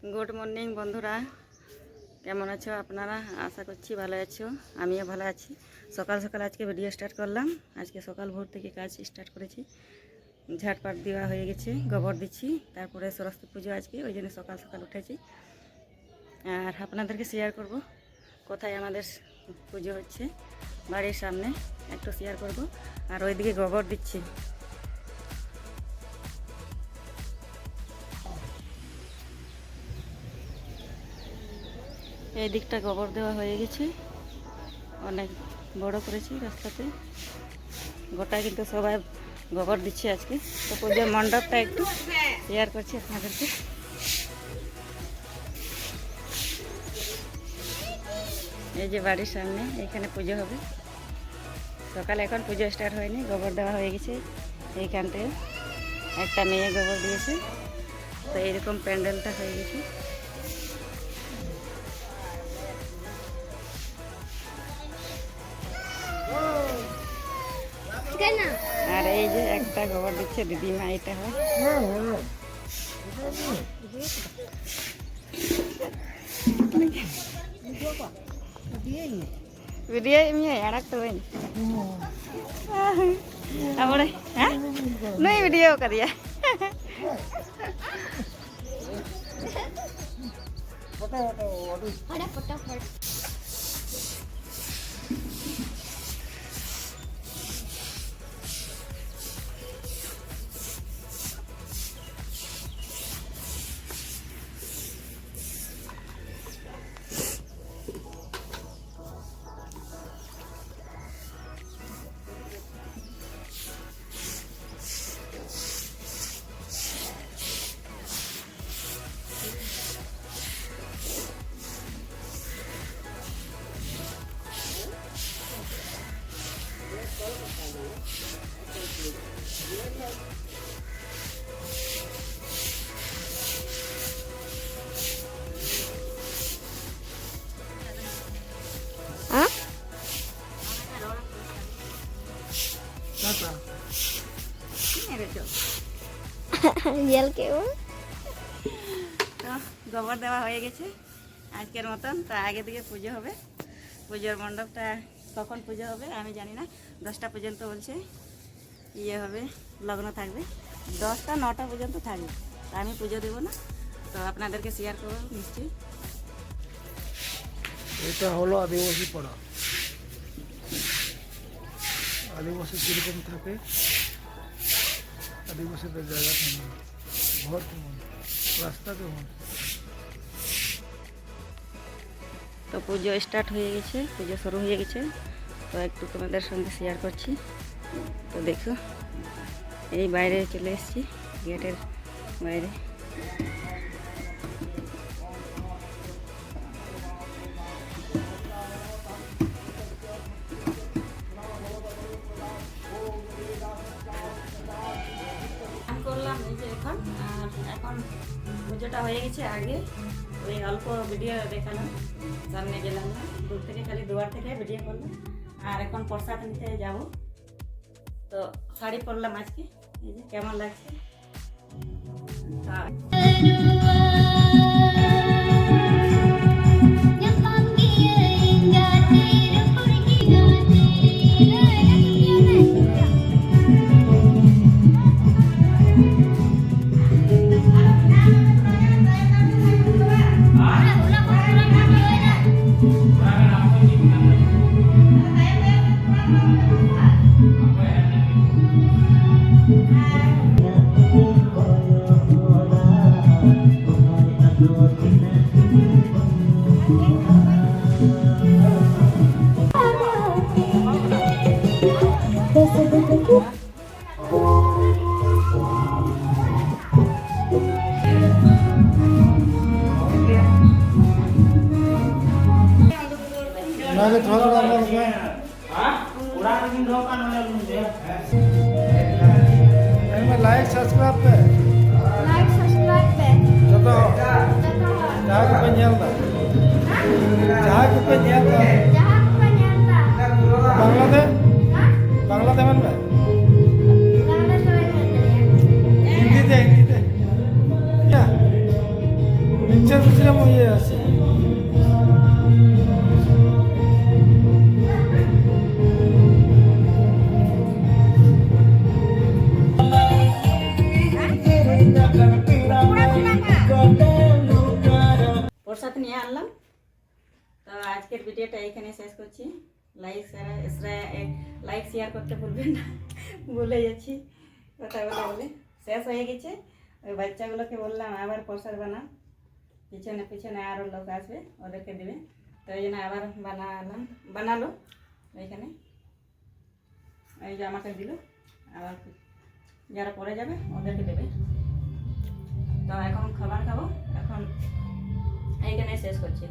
Good morning বন্ধুরা, কেমন আছো আপনারা? আশা করছি ভালো আছো, আমিও ভালো আছি। সকাল সকাল আজকে ভিডিও স্টার্ট করলাম। আজকে সকাল ভোর থেকে কাজ স্টার্ট করেছি। ঝাড়পাট দেওয়া হয়ে গেছে, গোবর দিচ্ছি, তারপরে সরস্বতী পুজো আজকে, ওই জন্য সকাল সকাল উঠেছি। আর আপনাদেরকে শেয়ার করব কোথায় আমাদের পুজো হচ্ছে, বাড়ির সামনে একটু শেয়ার করব। আর ওইদিকে গোবর দিচ্ছি। এই দিকটা গোবর দেওয়া হয়ে গেছে, অনেক বড় করেছি রাস্তাতে, গোটা কিন্তু সবাই গোবর দিচ্ছে আজকে। তো পুজোর মণ্ডপটা একটু শেয়ার করছি আপনাদেরকে। এই যে বাড়ির সামনে, এইখানে পুজো হবে সকালে। এখন পুজো স্টার্ট হয়নি, গোবর দেওয়া হয়ে গেছে। এইখানটায় একটা মেয়ে গোবর দিয়েছে। তো এইরকম প্যান্ডেলটা হয়ে গেছে। আর এই যে একটা গোবর দিচ্ছে দিদিমা, এটা হয় ভিডিও এমনি আড়াকতে হয় তারপরে হ্যাঁ নই ভিডিও করিয়া গোবর দেওয়া হয়ে গেছে আজকের মতন। তো আগে থেকে পুজো হবে। পুজোর মণ্ডপটা কখন পুজো হবে আমি জানি না, 10টা পর্যন্ত বলছে ইয়ে হবে, লগ্ন থাকবে 10টা 9টা পর্যন্ত থাকবে। আমি পুজো দেবো না, তো আপনাদেরকে শেয়ার করবো নিশ্চয়ই। এটা হলো আদিবাসী পাড়া। আদিবাসী যেরকম থাকে, আদিবাসীদের জায়গা কেমন, ঘর কেমন, রাস্তা কেমন। তো পুজো স্টার্ট হয়ে গেছে, পুজো শুরু হয়ে গেছে। তো একটু তোমাদের সঙ্গে শেয়ার করছি। তো দেখো, এই বাইরে চলে এসেছি, গেটের বাইরে। করলাম এই যে এখন, আর এখন পুজোটা হয়ে গেছে। আগে ওই অল্প ভিডিও দেখালাম, সামনে গেলাম না, দূর থেকে খালি দুয়ার থেকে ভিডিও করলাম। আর এখন প্রসাদ নিতে যাব। তো শাড়ি পরলাম আজকে, এই যে কেমন লাগছে। নালে থোড়া আমার लाइक सब्सक्राइब पे जब जहाँ के पे नियलता बांग्लादेश बांग्लादेश में हिंदी दे क्या পিকচার বুঝলাম ইয়ে আছে। প্রসাদ নিয়ে আনলাম। তো আজকের ভিডিওটা এখানে শেষ করছি। লাইক শেয়ার করতে ভুলবেন না, ভুলে যাচ্ছি কথা বলে বলে। শেষ হয়ে গেছে, ওই বাচ্চাগুলোকে বললাম আবার প্রসাদ বানা, পিছনে পিছনে আরও লোক আসবে, ওদেরকে দেবে। তো ওই জন্য আবার বানালো ওইখানে, এই যে আমাকে দিল, আবার যারা পরে যাবে ওদেরকে দেবে। তো এখন খাবার খাবো, এখন এইখানে শেষ করছি।